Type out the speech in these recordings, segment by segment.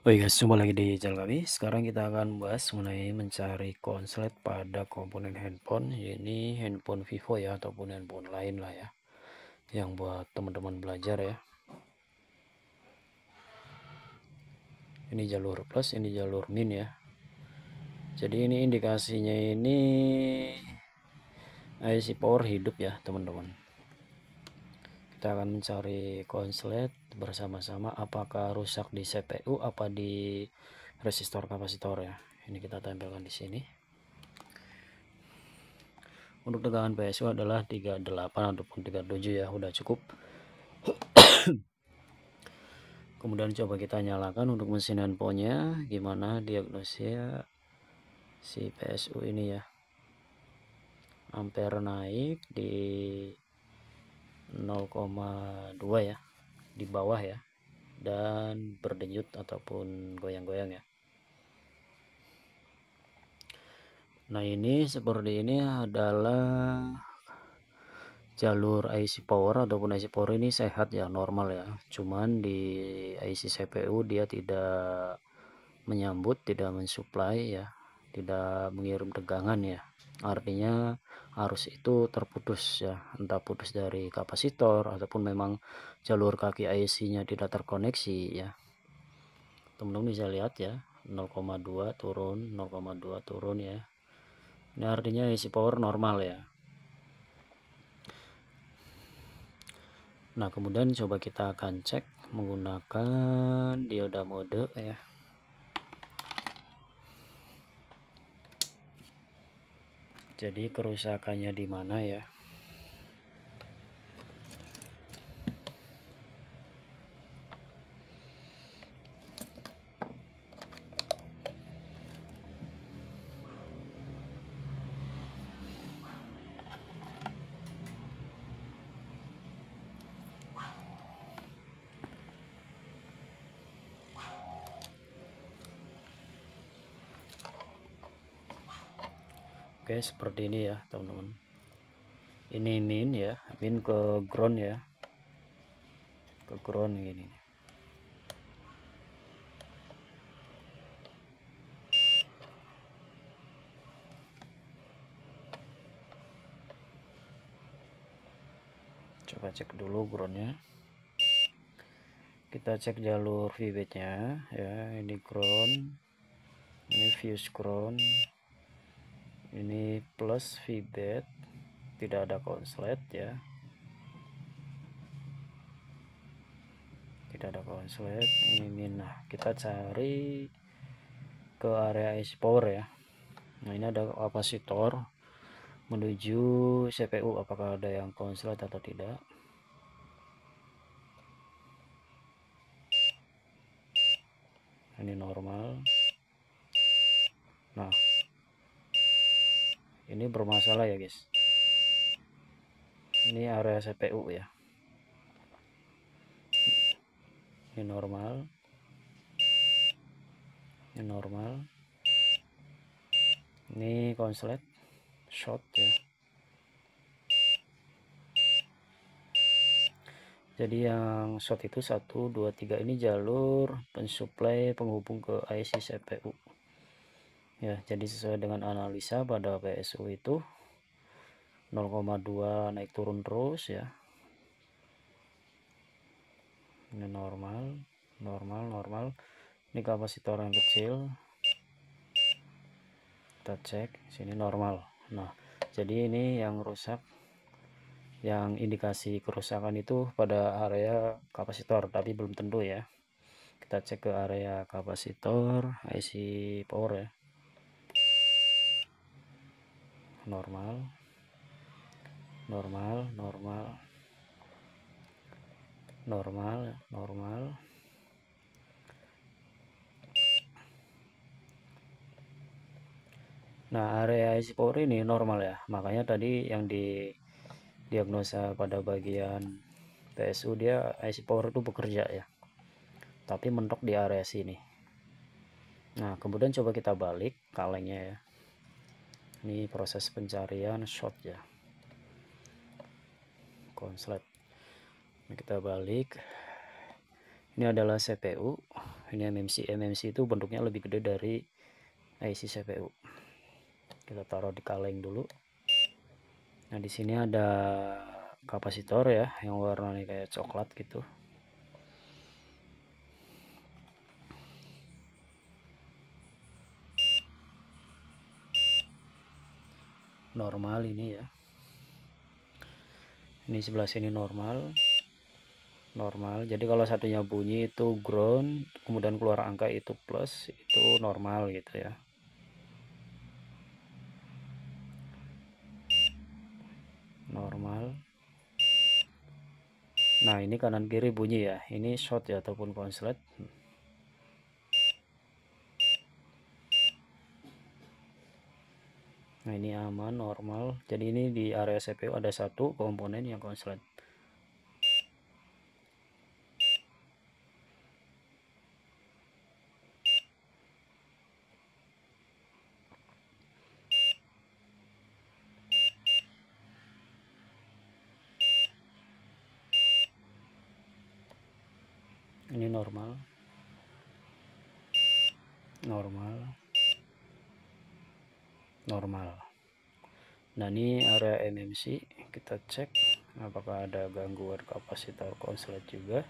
Oke guys, jumpa lagi di channel kami. Sekarang kita akan bahas mengenai mencari konslet pada komponen handphone. Ini handphone Vivo ya, ataupun handphone lain lah ya, yang buat teman-teman belajar ya. Ini jalur plus, ini jalur min ya. Jadi ini indikasinya ini IC power hidup ya teman-teman. Kita akan mencari konslet bersama-sama, apakah rusak di CPU apa di resistor kapasitor ya. Ini kita tempelkan di sini. Untuk tegangan PSU adalah 38 ataupun 37 ya, udah cukup. Kemudian coba kita nyalakan untuk mesin handphonenya, gimana diagnosisnya si PSU ini ya. Ampere naik di 0,2 ya, di bawah ya, dan berdenyut ataupun goyang-goyang ya. Nah ini seperti ini adalah jalur IC power ataupun IC power ini sehat ya, normal ya. Cuman di IC CPU dia tidak menyambut, tidak mensuplai ya, tidak mengirim tegangan ya. Artinya arus itu terputus ya, entah putus dari kapasitor ataupun memang jalur kaki IC-nya tidak terkoneksi ya. Teman-teman bisa lihat ya, 0,2 turun, 0,2 turun ya. Ini artinya IC power normal ya. Nah kemudian coba kita akan cek menggunakan dioda mode ya. Jadi kerusakannya di mana ya? Oke, seperti ini ya teman-teman. Ini min ya, min ke ground ya, ke ground gini. Coba cek dulu groundnya. Kita cek jalur VBAT-nya ya. Ini ground, ini fuse ground, ini plus VBAT, tidak ada konslet ya, tidak ada konslet. Ini min. Nah kita cari ke area IC power ya. Nah ini ada kapasitor menuju CPU, apakah ada yang konslet atau tidak. Ini normal. Nah ini bermasalah ya guys, ini area CPU ya, ini normal, ini normal, ini konslet short ya. Jadi yang short itu 1, 2, 3 ini jalur pensuplai penghubung ke IC CPU ya. Jadi sesuai dengan analisa pada PSU itu 0,2 naik turun terus ya. Ini normal, normal, normal. Ini kapasitor yang kecil, kita cek sini normal. Nah jadi ini yang rusak, yang indikasi kerusakan itu pada area kapasitor, tapi belum tentu ya. Kita cek ke area kapasitor IC power ya. Normal, normal, normal, normal, normal. Nah area IC power ini normal ya, makanya tadi yang di diagnosa pada bagian PSU dia IC power itu bekerja ya, tapi mentok di area sini. Nah kemudian coba kita balik kalengnya ya. Ini proses pencarian short ya, konslet. Nah, kita balik, ini adalah CPU Ini MMC itu bentuknya lebih gede dari IC CPU. Kita taruh di kaleng dulu. Nah, di sini ada kapasitor ya, yang warnanya kayak coklat gitu. Normal ini ya. Ini sebelah sini normal. Jadi kalau satunya bunyi itu ground, kemudian keluar angka itu plus, itu normal gitu ya. Normal. Nah, ini kanan kiri bunyi ya, ini short ya ataupun konslet. Nah, ini aman, normal. Jadi ini di area CPU ada satu komponen yang konslet. Ini normal. Nah, ini area MMC, kita cek apakah ada gangguan kapasitor konslet juga.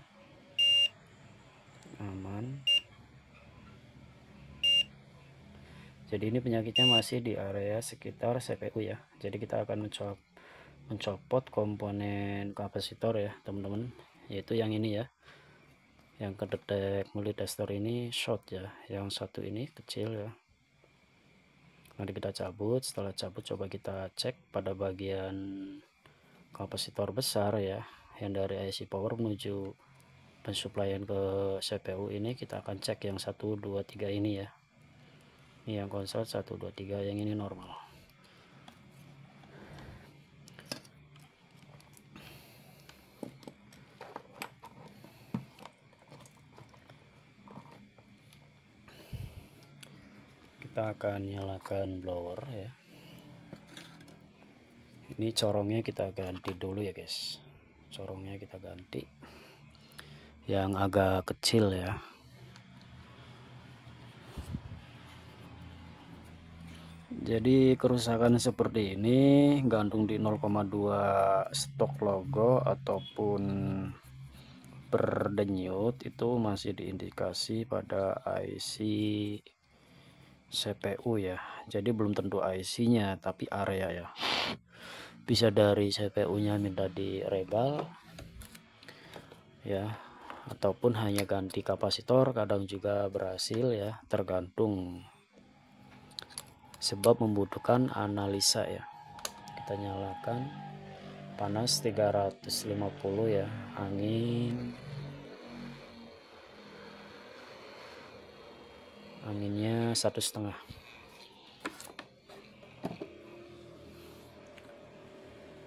Aman. Jadi ini penyakitnya masih di area sekitar CPU ya. Jadi kita akan mencopot komponen kapasitor ya teman-teman, yaitu yang ini ya, yang kedetek multitester ini short ya, yang satu ini kecil ya. Nanti kita cabut. Setelah cabut, coba kita cek pada bagian kapasitor besar ya, yang dari IC power menuju pensuplaian ke CPU ini. Kita akan cek yang 1 2 3 ini ya. Ini yang konslet 1 2 3, yang ini normal. Kita akan nyalakan blower ya. Ini corongnya kita ganti dulu ya guys. Corongnya kita ganti yang agak kecil ya. Jadi kerusakan seperti ini gantung di 0,2 stok logo ataupun berdenyut, itu masih diindikasi pada IC CPU ya. Jadi belum tentu IC-nya, tapi area ya. Bisa dari CPU-nya minta direbal ya, ataupun hanya ganti kapasitor, kadang juga berhasil ya, tergantung, sebab membutuhkan analisa ya. Kita nyalakan, panas 350 ya, anginnya 1,5.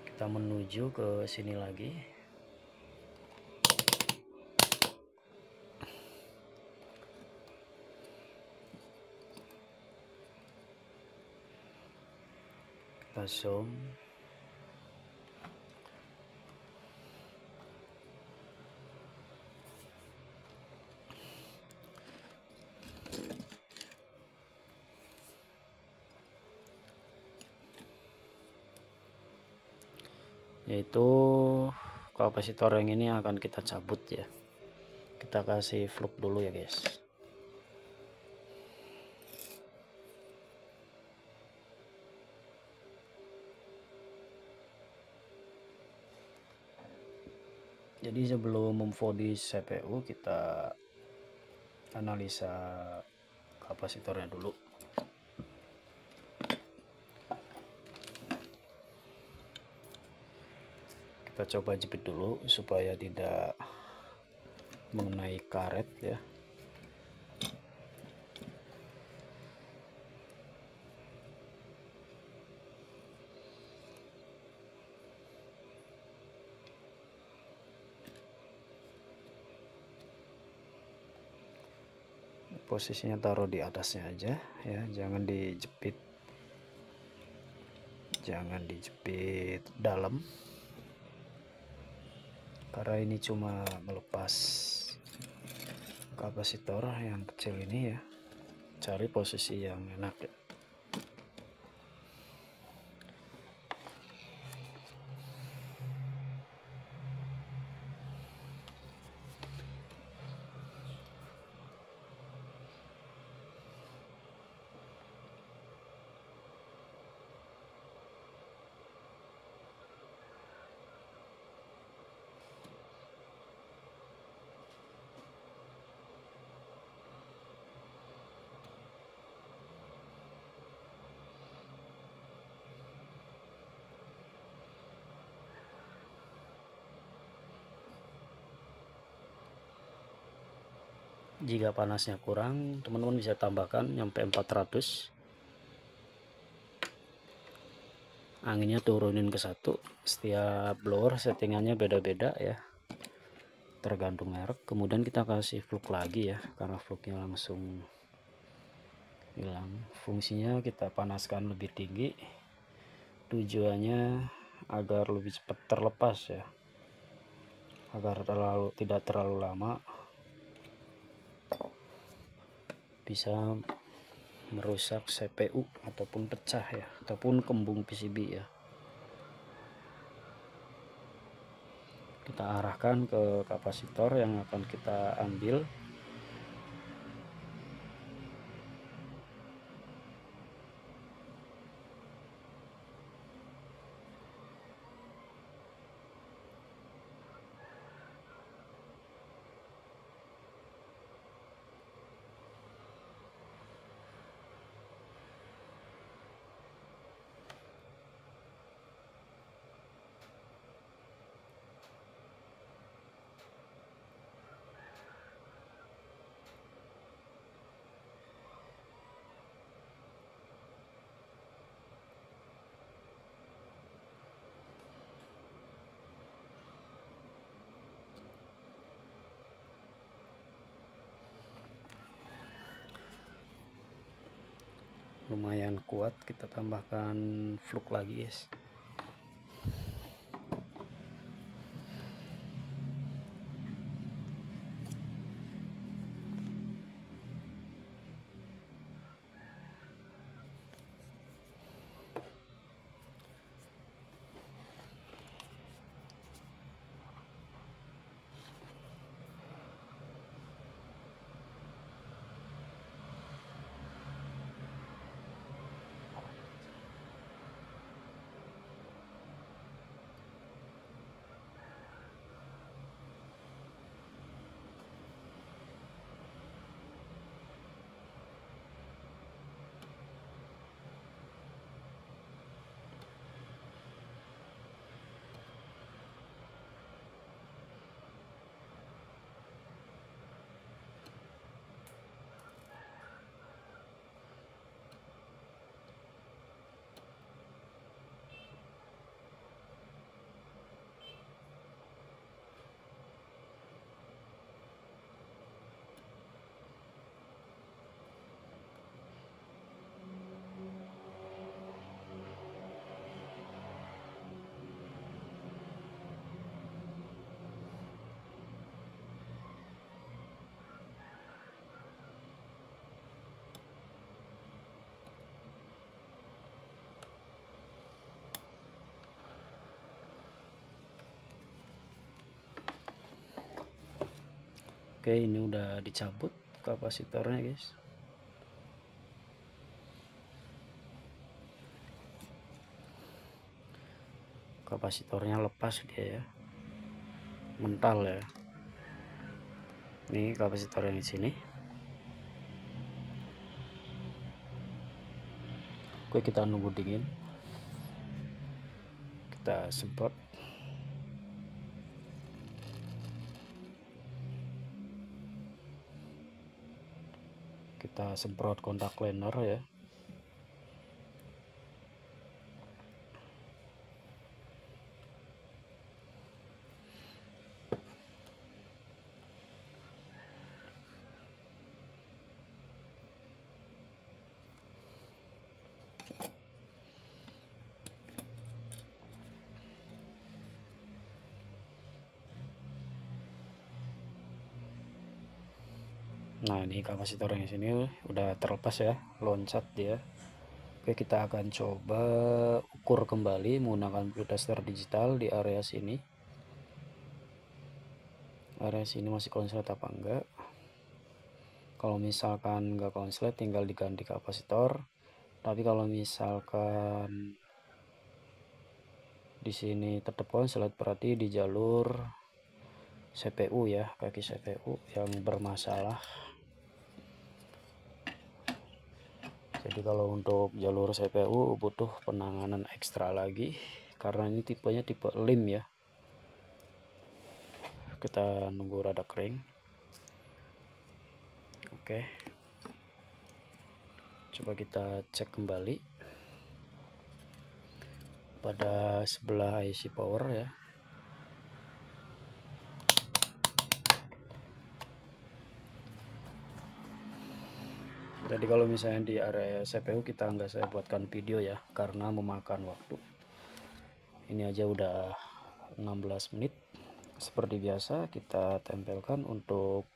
Kita menuju ke sini lagi. Kita zoom. Yaitu kapasitor yang ini akan kita cabut ya. Kita kasih flip dulu ya guys. Jadi sebelum memvodi CPU, kita analisa kapasitornya dulu. Kita coba jepit dulu supaya tidak mengenai karet ya. Posisinya taruh di atasnya aja ya, jangan dijepit dalam, karena ini cuma melepas kapasitor yang kecil ini ya, cari posisi yang enak ya. Jika panasnya kurang, teman-teman bisa tambahkan nyampe 400. Anginnya turunin ke 1. Setiap blower settingannya beda-beda ya, tergantung merek. Kemudian kita kasih fluk lagi ya, karena fluknya langsung hilang. Fungsinya kita panaskan lebih tinggi, tujuannya agar lebih cepat terlepas ya, agar tidak terlalu lama, bisa merusak CPU ataupun pecah ya, ataupun kembung PCB ya. Kita arahkan ke kapasitor yang akan kita ambil. Lumayan kuat, kita tambahkan fluk lagi guys. Oke, ini udah dicabut kapasitornya guys. Kapasitornya lepas dia ya, mental ya. Ini kapasitor yang di sini. Oke, kita nunggu dingin. Kita semprot. Kita semprot kontak cleaner ya. Nah, ini kapasitor yang sini udah terlepas ya, loncat dia. Oke, kita akan coba ukur kembali menggunakan amplitude digital di area sini. Area sini masih konslet apa enggak? Kalau misalkan enggak konslet, tinggal diganti kapasitor. Tapi kalau misalkan di sini tetap konslet, berarti di jalur CPU ya, kaki CPU yang bermasalah. Jadi kalau untuk jalur CPU butuh penanganan ekstra lagi karena ini tipenya tipe LIM ya. Kita nunggu rada kering. Oke, coba kita cek kembali pada sebelah IC power ya. Jadi kalau misalnya di area CPU kita nggak saya buatkan video ya karena memakan waktu. Ini aja udah 16 menit. Seperti biasa kita tempelkan untuk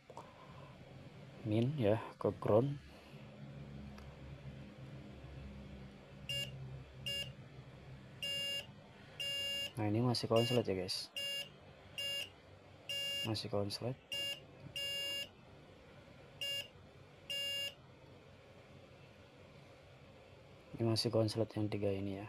min ya ke ground. Nah, ini masih konslet ya guys, masih konslet. Ini masih konslet yang 3 ini ya.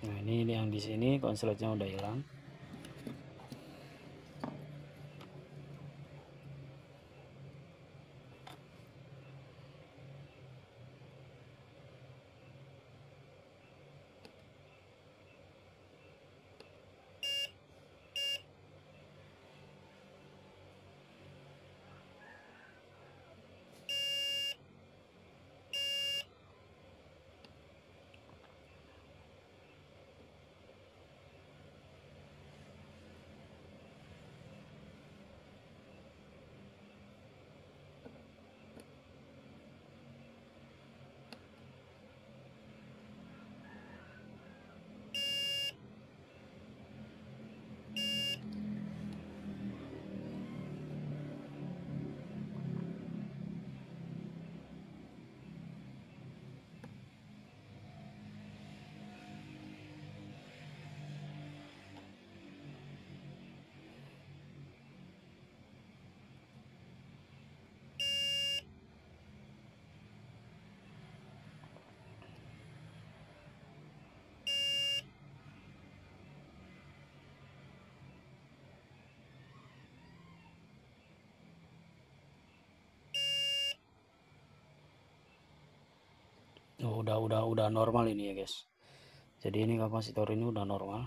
Nah, ini yang di sini konsletnya udah hilang. Oh, udah normal ini ya guys. Jadi ini kapasitor ini udah normal.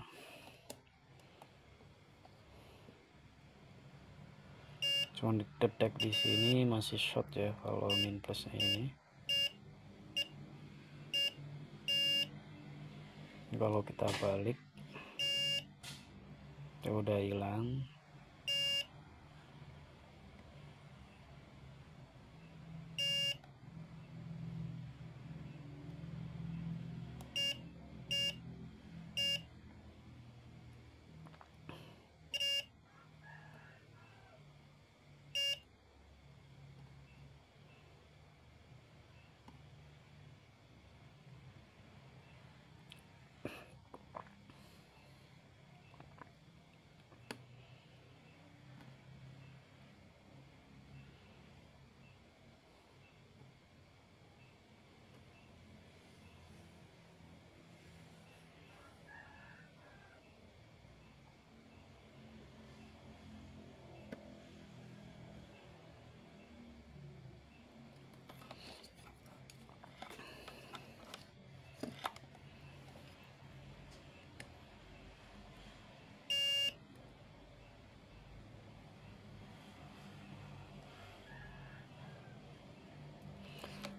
Cuman detek di sini masih short ya kalau min plusnya ini. Kalau kita balik, ya udah hilang.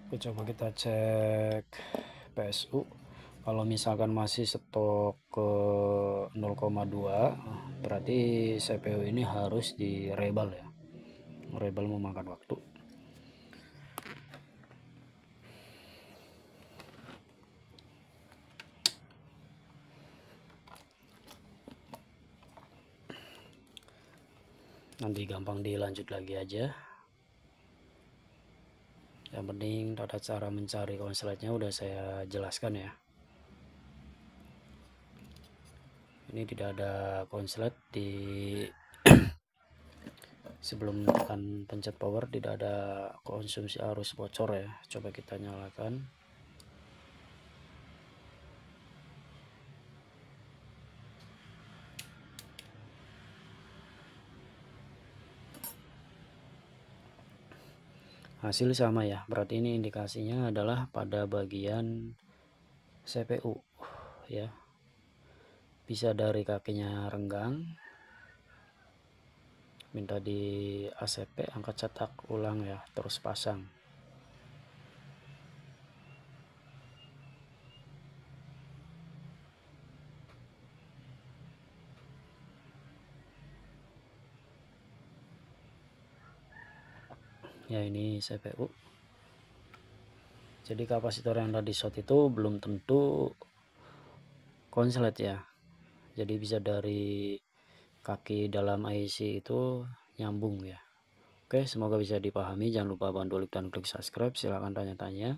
Oke, coba kita cek PSU. Kalau misalkan masih stok ke 0,2, berarti CPU ini harus direbel ya. Rebel memakan waktu. Nanti gampang dilanjut lagi aja. Yang penting tata cara mencari konsletnya udah saya jelaskan ya. Ini tidak ada konslet di sebelum tekan pencet power, tidak ada konsumsi arus bocor ya. Coba kita nyalakan. Hasil sama ya, berarti ini indikasinya adalah pada bagian CPU ya. Bisa dari kakinya renggang, minta di ACP angkat cetak ulang ya, terus pasang. Ya, ini CPU. Jadi kapasitor yang tadi short itu belum tentu konslet ya. Jadi bisa dari kaki dalam IC itu nyambung ya. Oke, semoga bisa dipahami. Jangan lupa bantu like dan klik subscribe. Silahkan tanya-tanya.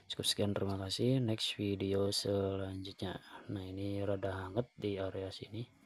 Cukup sekian, terima kasih. Next video selanjutnya. Nah, ini rada hangat di area sini.